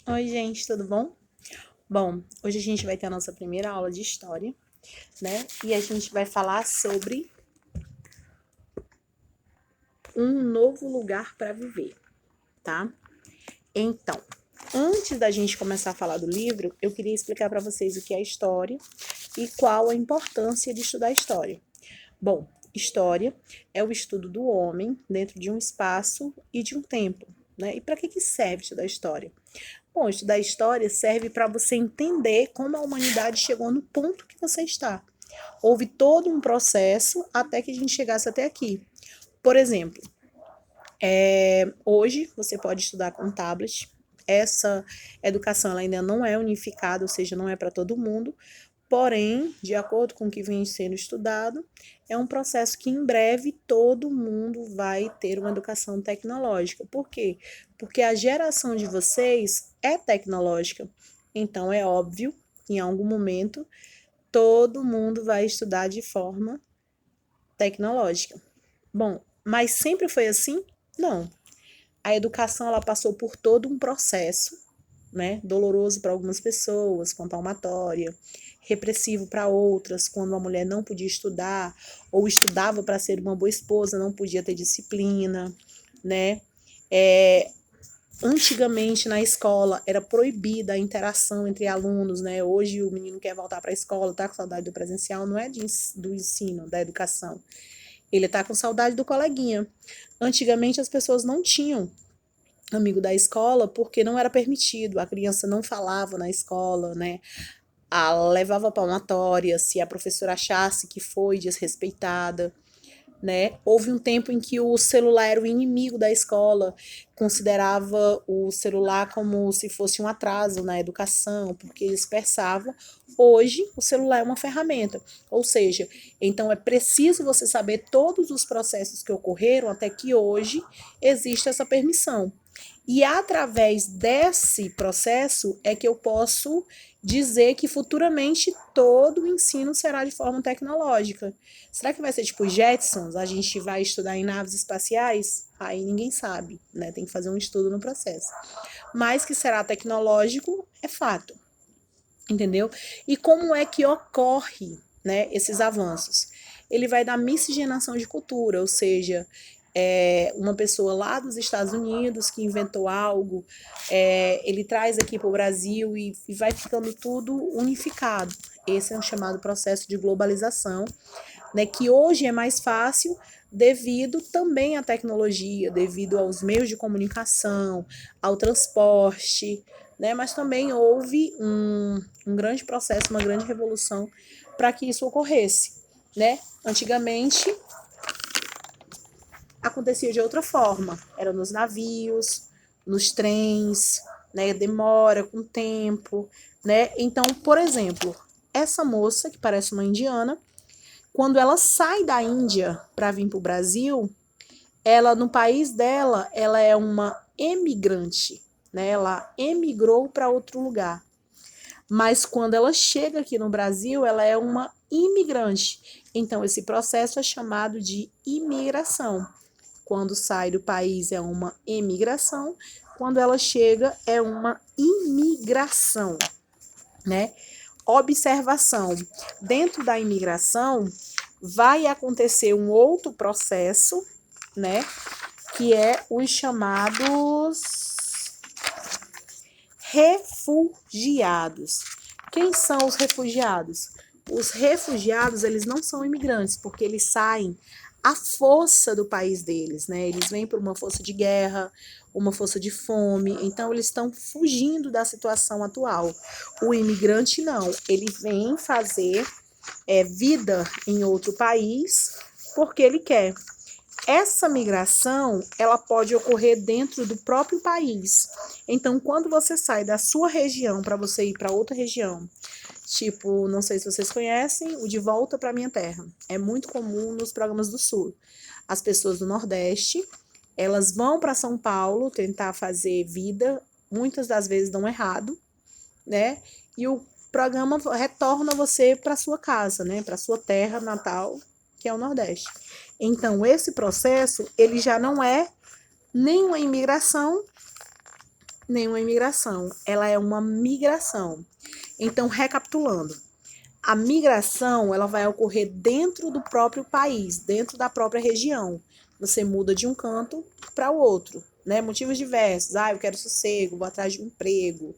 Oi, gente, tudo bom? Bom, hoje a gente vai ter a nossa primeira aula de história, né? E a gente vai falar sobre um novo lugar para viver, tá? Então, antes da gente começar a falar do livro, eu queria explicar para vocês o que é história e qual a importância de estudar história. Bom, história é o estudo do homem dentro de um espaço e de um tempo, né? E para que serve estudar história? Bom, estudar história serve para você entender como a humanidade chegou no ponto que você está. Houve todo um processo até que a gente chegasse até aqui. Por exemplo, hoje você pode estudar com tablet. Essa educação ela ainda não é unificada, ou seja, não é para todo mundo. Porém, de acordo com o que vem sendo estudado, é um processo que em breve todo mundo vai ter uma educação tecnológica. Por quê? Porque a geração de vocês é tecnológica. Então, é óbvio, em algum momento, todo mundo vai estudar de forma tecnológica. Bom, mas sempre foi assim? Não. A educação ela passou por todo um processo, né? Doloroso para algumas pessoas, com palmatória, repressivo para outras, quando a mulher não podia estudar ou estudava para ser uma boa esposa, não podia ter disciplina, né? Antigamente na escola era proibida a interação entre alunos, né? Hoje o menino quer voltar para a escola, tá com saudade do presencial, não é do ensino, da educação. Ele tá com saudade do coleguinha. Antigamente as pessoas não tinham amigo da escola porque não era permitido, a criança não falava na escola, né? Levava palmatória se a professora achasse que foi desrespeitada, né? Houve um tempo em que o celular era o inimigo da escola, considerava o celular como se fosse um atraso na educação, porque dispersava. Hoje, o celular é uma ferramenta, ou seja, então é preciso você saber todos os processos que ocorreram até que hoje existe essa permissão. E através desse processo é que eu posso dizer que futuramente todo o ensino será de forma tecnológica. Será que vai ser tipo Jetsons? A gente vai estudar em naves espaciais? Aí ninguém sabe, né? Tem que fazer um estudo no processo. Mas que será tecnológico é fato, entendeu? E como é que ocorre, né, esses avanços? Ele vai dar miscigenação de cultura, ou seja, uma pessoa lá dos Estados Unidos que inventou algo, ele traz aqui para o Brasil e vai ficando tudo unificado. Esse é um chamado processo de globalização, né, que hoje é mais fácil devido também à tecnologia, devido aos meios de comunicação, ao transporte, né, mas também houve um grande processo, uma grande revolução para que isso ocorresse, né? Antigamente acontecia de outra forma, era nos navios, nos trens, né, demora com tempo, né? Então, por exemplo, essa moça que parece uma indiana, quando ela sai da Índia para vir para o Brasil, ela no país dela, ela é uma emigrante, né? Ela emigrou para outro lugar. Mas quando ela chega aqui no Brasil, ela é uma imigrante. Então esse processo é chamado de imigração. Quando sai do país é uma emigração, quando ela chega é uma imigração, né? Observação. Dentro da imigração, vai acontecer um outro processo, né? Que é os chamados refugiados. Quem são os refugiados? Os refugiados, eles não são imigrantes, porque eles saem à força do país deles, né? Eles vêm por uma força de guerra, uma força de fome, então eles estão fugindo da situação atual. O imigrante não, ele vem fazer vida em outro país porque ele quer. Essa migração, ela pode ocorrer dentro do próprio país. Então, quando você sai da sua região para você ir para outra região, tipo, não sei se vocês conhecem, o De Volta para Minha Terra. É muito comum nos programas do Sul. As pessoas do Nordeste, elas vão para São Paulo tentar fazer vida, muitas das vezes dão errado, né? E o programa retorna você para sua casa, né? Para sua terra natal, que é o Nordeste. Então, esse processo, ele já não é nem uma imigração nenhuma imigração, ela é uma migração. Então, recapitulando, a migração ela vai ocorrer dentro do próprio país, dentro da própria região. Você muda de um canto para o outro, né? Motivos diversos. Eu quero sossego, vou atrás de um emprego,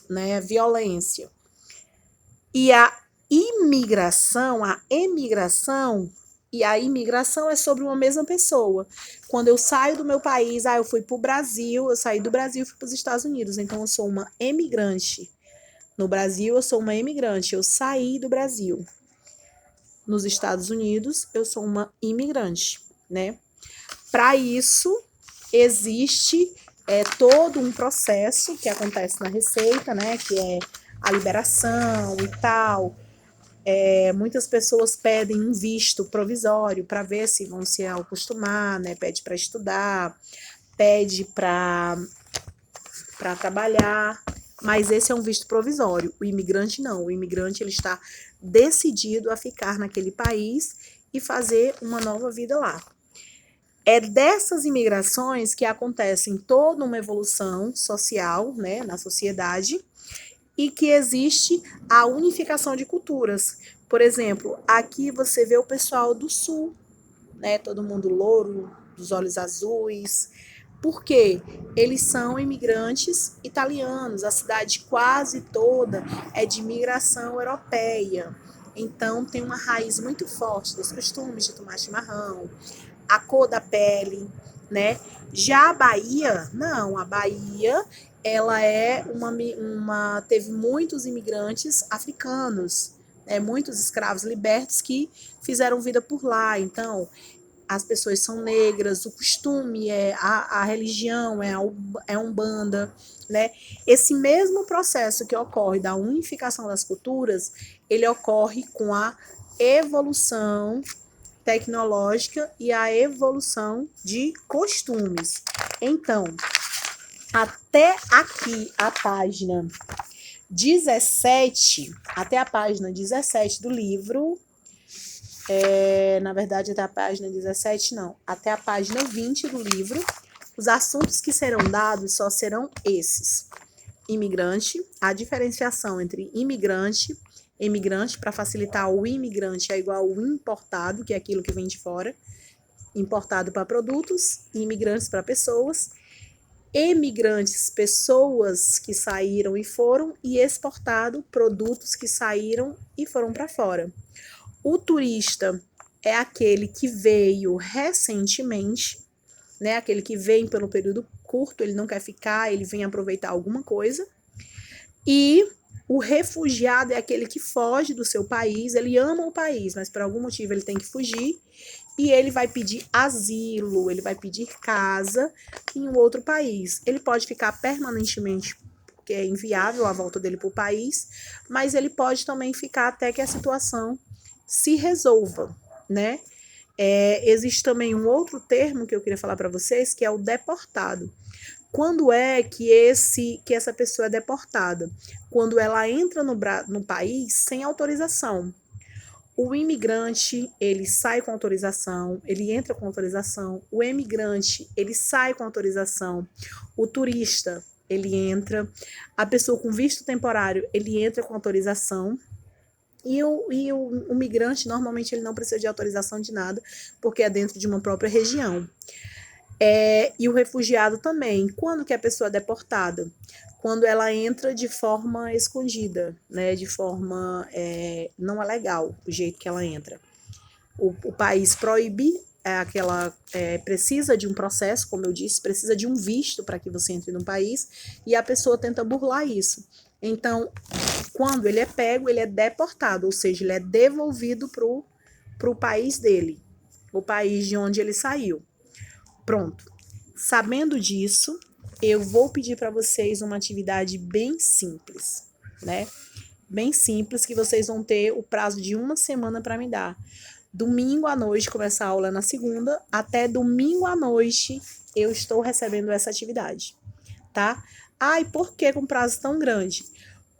né? Violência. E a imigração é sobre uma mesma pessoa. Quando eu saio do meu país, eu fui para o Brasil, eu saí do Brasil e fui para os Estados Unidos, então eu sou uma emigrante. No Brasil, eu sou uma emigrante, eu saí do Brasil. Nos Estados Unidos, eu sou uma imigrante, né? Para isso, existe todo um processo que acontece na Receita, né? Que é a liberação e tal. Muitas pessoas pedem um visto provisório para ver se vão se acostumar, né? Pede para estudar, pede para trabalhar, mas esse é um visto provisório. O imigrante não. O imigrante ele está decidido a ficar naquele país e fazer uma nova vida lá. É dessas imigrações que acontecem toda uma evolução social, né, na sociedade, e que existe a unificação de culturas. Por exemplo, aqui você vê o pessoal do sul, né, todo mundo louro, dos olhos azuis. Por quê? Eles são imigrantes italianos, a cidade quase toda é de imigração europeia. Então tem uma raiz muito forte dos costumes de tomar chimarrão, a cor da pele, né? Já a Bahia, não, a Bahia ela é teve muitos imigrantes africanos, né? Muitos escravos libertos que fizeram vida por lá. Então, as pessoas são negras, o costume a religião é a Umbanda, né? Esse mesmo processo que ocorre da unificação das culturas, ele ocorre com a evolução tecnológica e a evolução de costumes. Então, até aqui a página 17, até a página 17 do livro, na verdade até a página 17 não, até a página 20 do livro, os assuntos que serão dados só serão esses. Imigrante, a diferenciação entre imigrante, emigrante, para facilitar, o imigrante é igual ao importado, que é aquilo que vem de fora, importado para produtos, imigrantes para pessoas, emigrantes, pessoas que saíram e foram, e exportado, produtos que saíram e foram para fora. O turista é aquele que veio recentemente, né? Aquele que vem pelo período curto, ele não quer ficar, ele vem aproveitar alguma coisa. E o refugiado é aquele que foge do seu país, ele ama o país, mas por algum motivo ele tem que fugir e ele vai pedir asilo, ele vai pedir casa em um outro país. Ele pode ficar permanentemente, porque é inviável a volta dele para o país, mas ele pode também ficar até que a situação se resolva, né? Existe também um outro termo que eu queria falar para vocês, que é o deportado. Quando é que essa pessoa é deportada? Quando ela entra no país sem autorização. O imigrante, ele sai com autorização, ele entra com autorização. O emigrante, ele sai com autorização. O turista, ele entra. A pessoa com visto temporário, ele entra com autorização. E o migrante, normalmente, ele não precisa de autorização de nada, porque é dentro de uma própria região. E o refugiado também. Quando que a pessoa é deportada? Quando ela entra de forma escondida, né? De forma não é legal o jeito que ela entra. O país proíbe, precisa de um processo, como eu disse, precisa de um visto para que você entre no país, e a pessoa tenta burlar isso. Então, quando ele é pego, ele é deportado, ou seja, ele é devolvido para o país dele, o país de onde ele saiu. Pronto. Sabendo disso, eu vou pedir para vocês uma atividade bem simples, né? Bem simples, que vocês vão ter o prazo de uma semana para me dar. Domingo à noite, começa a aula na segunda, até domingo à noite eu estou recebendo essa atividade, tá? E por que com prazo tão grande?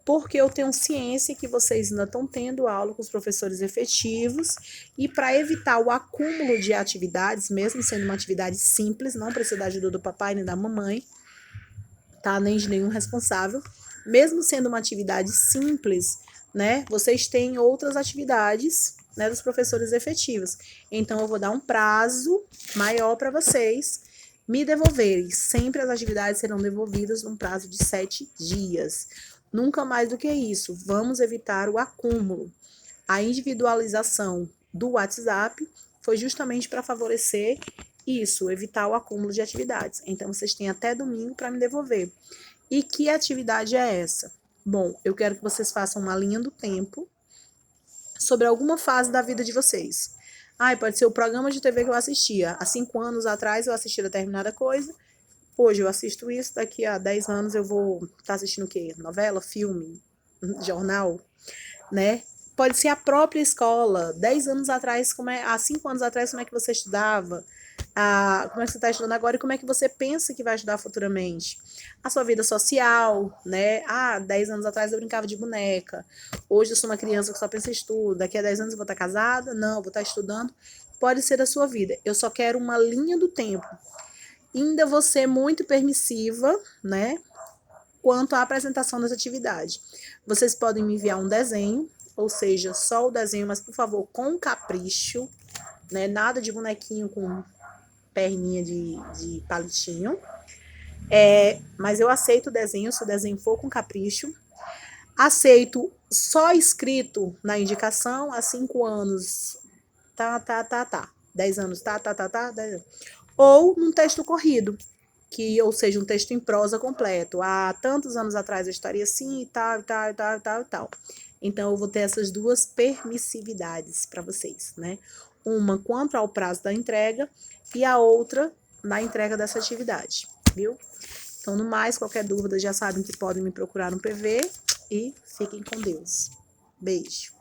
Porque eu tenho ciência que vocês ainda estão tendo aula com os professores efetivos, e para evitar o acúmulo de atividades, mesmo sendo uma atividade simples, não precisa da ajuda do papai nem da mamãe, tá? Nem de nenhum responsável. Mesmo sendo uma atividade simples, né? Vocês têm outras atividades, né, dos professores efetivos. Então, eu vou dar um prazo maior para vocês me devolverem. Sempre as atividades serão devolvidas num prazo de 7 dias. Nunca mais do que isso. Vamos evitar o acúmulo. A individualização do WhatsApp foi justamente para favorecer isso, evitar o acúmulo de atividades. Então, vocês têm até domingo para me devolver. E que atividade é essa? Bom, eu quero que vocês façam uma linha do tempo sobre alguma fase da vida de vocês. Pode ser o programa de TV que eu assistia. Há 5 anos atrás eu assistia determinada coisa. Hoje eu assisto isso, daqui a 10 anos eu vou estar assistindo o quê? Novela, filme, jornal, né? Pode ser a própria escola. 10 anos atrás, há 5 anos atrás, como é que você estudava? Como é que você está estudando agora e como é que você pensa que vai estudar futuramente? A sua vida social, né? 10 anos atrás eu brincava de boneca. Hoje eu sou uma criança que só pensa em estudo. Daqui a 10 anos eu vou estar casada? Não, eu vou estar estudando. Pode ser a sua vida. Eu só quero uma linha do tempo. Ainda vou ser muito permissiva, né? Quanto à apresentação dessa atividade. Vocês podem me enviar um desenho, ou seja, só o desenho, mas por favor, com capricho, né? Nada de bonequinho com perninha de palitinho. Mas eu aceito o desenho, se o desenho for com capricho. Aceito só escrito na indicação, há 5 anos, tá. 10 anos, tá. 10 anos. Ou num texto corrido, ou seja, um texto em prosa completo. Há tantos anos atrás eu estaria assim e tal. Então, eu vou ter essas duas permissividades para vocês, né? Uma quanto ao prazo da entrega e a outra na entrega dessa atividade, viu? Então, no mais, qualquer dúvida já sabem que podem me procurar no PV e fiquem com Deus. Beijo.